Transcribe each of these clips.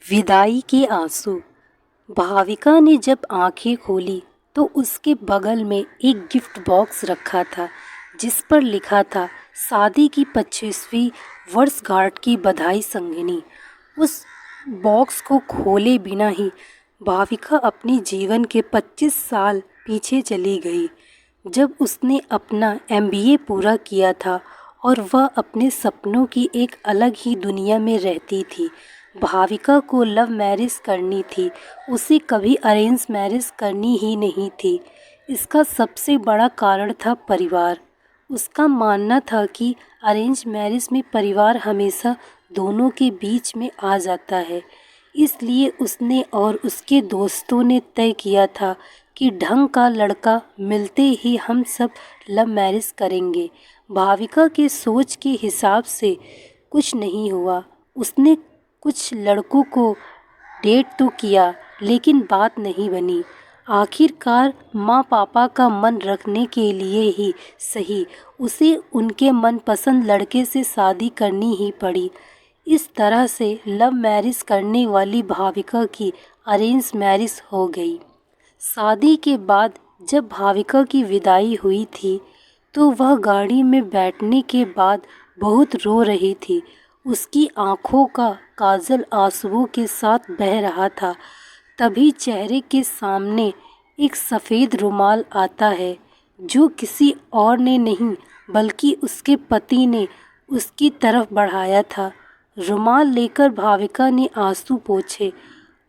विदाई के आंसू। भाविका ने जब आंखें खोली तो उसके बगल में एक गिफ्ट बॉक्स रखा था जिस पर लिखा था शादी की 25वीं वर्षगांठ की बधाई संगिनी। उस बॉक्स को खोले बिना ही भाविका अपने जीवन के 25 साल पीछे चली गई, जब उसने अपना एमबीए पूरा किया था और वह अपने सपनों की एक अलग ही दुनिया में रहती थी। भाविका को लव मैरिज करनी थी, उसे कभी अरेंज मैरिज करनी ही नहीं थी। इसका सबसे बड़ा कारण था परिवार। उसका मानना था कि अरेंज मैरिज में परिवार हमेशा दोनों के बीच में आ जाता है। इसलिए उसने और उसके दोस्तों ने तय किया था कि ढंग का लड़का मिलते ही हम सब लव मैरिज करेंगे। भाविका के सोच के हिसाब से कुछ नहीं हुआ। उसने कुछ लड़कों को डेट तो किया लेकिन बात नहीं बनी। आखिरकार माँ पापा का मन रखने के लिए ही सही उसे उनके मनपसंद लड़के से शादी करनी ही पड़ी। इस तरह से लव मैरिज करने वाली भाविका की अरेंज मैरिज हो गई। शादी के बाद जब भाविका की विदाई हुई थी तो वह गाड़ी में बैठने के बाद बहुत रो रही थी। उसकी आंखों का काजल आंसुओं के साथ बह रहा था। तभी चेहरे के सामने एक सफ़ेद रुमाल आता है जो किसी और ने नहीं बल्कि उसके पति ने उसकी तरफ बढ़ाया था। रुमाल लेकर भाविका ने आंसू पोंछे।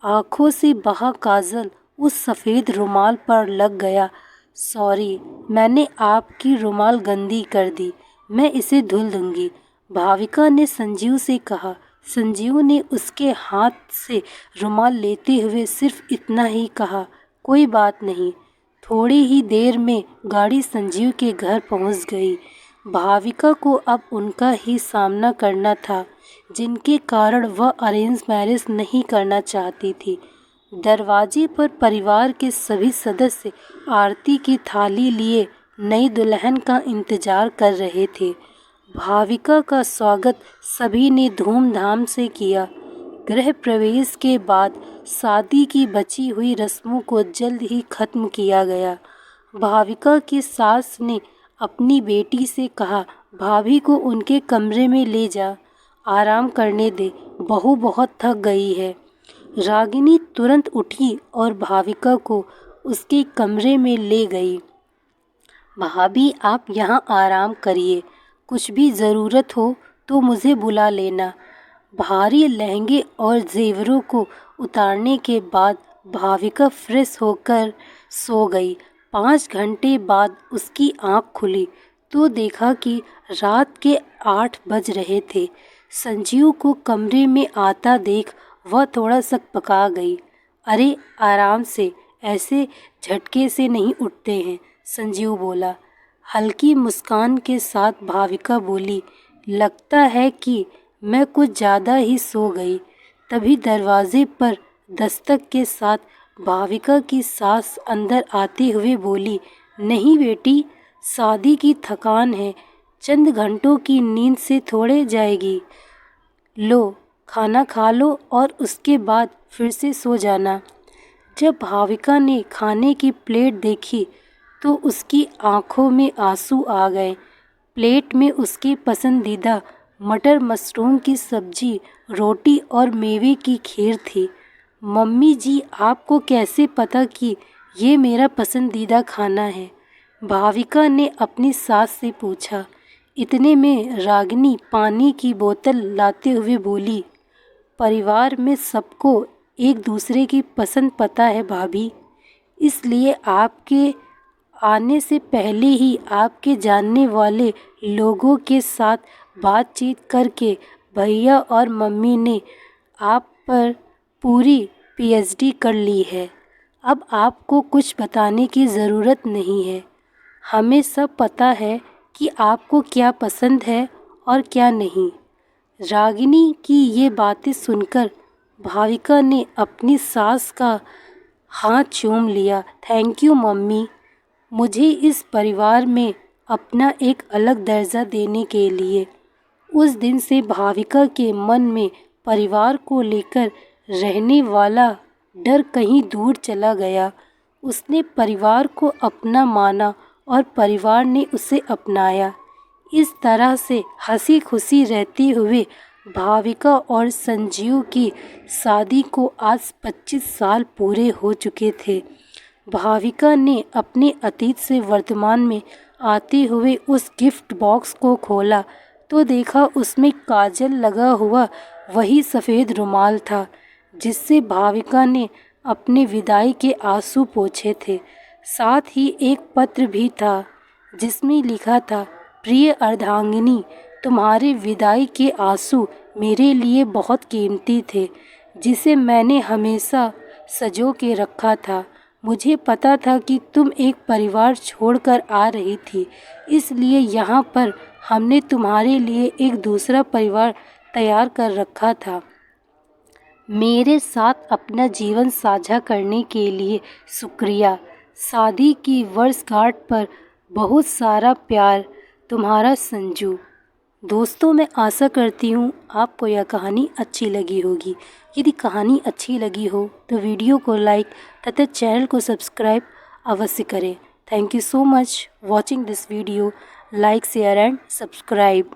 आंखों से बहा काजल उस सफ़ेद रुमाल पर लग गया। सॉरी, मैंने आपकी रुमाल गंदी कर दी, मैं इसे धुल दूंगी, भाविका ने संजीव से कहा। संजीव ने उसके हाथ से रुमाल लेते हुए सिर्फ इतना ही कहा, कोई बात नहीं। थोड़ी ही देर में गाड़ी संजीव के घर पहुंच गई। भाविका को अब उनका ही सामना करना था जिनके कारण वह अरेंज मैरिज नहीं करना चाहती थी। दरवाजे पर परिवार के सभी सदस्य आरती की थाली लिए नई दुल्हन का इंतजार कर रहे थे। भाविका का स्वागत सभी ने धूमधाम से किया। गृह प्रवेश के बाद शादी की बची हुई रस्मों को जल्द ही खत्म किया गया। भाविका की सास ने अपनी बेटी से कहा, भाभी को उनके कमरे में ले जा, आराम करने दे, बहू बहुत थक गई है। रागिनी तुरंत उठी और भाविका को उसके कमरे में ले गई। भाभी, आप यहाँ आराम करिए, कुछ भी ज़रूरत हो तो मुझे बुला लेना। भारी लहंगे और जेवरों को उतारने के बाद भाविका फ्रेश होकर सो गई। 5 घंटे बाद उसकी आँख खुली तो देखा कि रात के 8 बज रहे थे। संजीव को कमरे में आता देख वह थोड़ा सकपका गई। अरे आराम से, ऐसे झटके से नहीं उठते हैं, संजीव बोला। हल्की मुस्कान के साथ भाविका बोली, लगता है कि मैं कुछ ज़्यादा ही सो गई। तभी दरवाजे पर दस्तक के साथ भाविका की सास अंदर आते हुए बोली, नहीं बेटी, शादी की थकान है, चंद घंटों की नींद से थोड़े जाएगी। लो, खाना खा लो और उसके बाद फिर से सो जाना। जब भाविका ने खाने की प्लेट देखी तो उसकी आंखों में आंसू आ गए। प्लेट में उसके पसंदीदा मटर मशरूम की सब्जी, रोटी और मेवे की खीर थी। मम्मी जी, आपको कैसे पता कि ये मेरा पसंदीदा खाना है? भाविका ने अपनी सास से पूछा। इतने में रागिनी पानी की बोतल लाते हुए बोली, परिवार में सबको एक दूसरे की पसंद पता है भाभी, इसलिए आपके आने से पहले ही आपके जानने वाले लोगों के साथ बातचीत करके भैया और मम्मी ने आप पर पूरी पीएचडी कर ली है। अब आपको कुछ बताने की ज़रूरत नहीं है, हमें सब पता है कि आपको क्या पसंद है और क्या नहीं। रागिनी की ये बातें सुनकर भाविका ने अपनी सास का हाथ चूम लिया। थैंक यू मम्मी, मुझे इस परिवार में अपना एक अलग दर्जा देने के लिए। उस दिन से भाविका के मन में परिवार को लेकर रहने वाला डर कहीं दूर चला गया। उसने परिवार को अपना माना और परिवार ने उसे अपनाया। इस तरह से हंसी खुशी रहते हुए भाविका और संजीव की शादी को आज 25 साल पूरे हो चुके थे। भाविका ने अपने अतीत से वर्तमान में आते हुए उस गिफ्ट बॉक्स को खोला तो देखा उसमें काजल लगा हुआ वही सफ़ेद रुमाल था जिससे भाविका ने अपने विदाई के आंसू पोंछे थे। साथ ही एक पत्र भी था जिसमें लिखा था, प्रिय अर्धांगिनी, तुम्हारे विदाई के आंसू मेरे लिए बहुत कीमती थे, जिसे मैंने हमेशा संजो के रखा था। मुझे पता था कि तुम एक परिवार छोड़कर आ रही थी, इसलिए यहाँ पर हमने तुम्हारे लिए एक दूसरा परिवार तैयार कर रखा था। मेरे साथ अपना जीवन साझा करने के लिए शुक्रिया। शादी की वर्षगांठ पर बहुत सारा प्यार, तुम्हारा संजू। दोस्तों, मैं आशा करती हूँ आपको यह कहानी अच्छी लगी होगी। यदि कहानी अच्छी लगी हो तो वीडियो को लाइक तथा चैनल को सब्सक्राइब अवश्य करें। Thank you so much watching this video. Like, share and subscribe.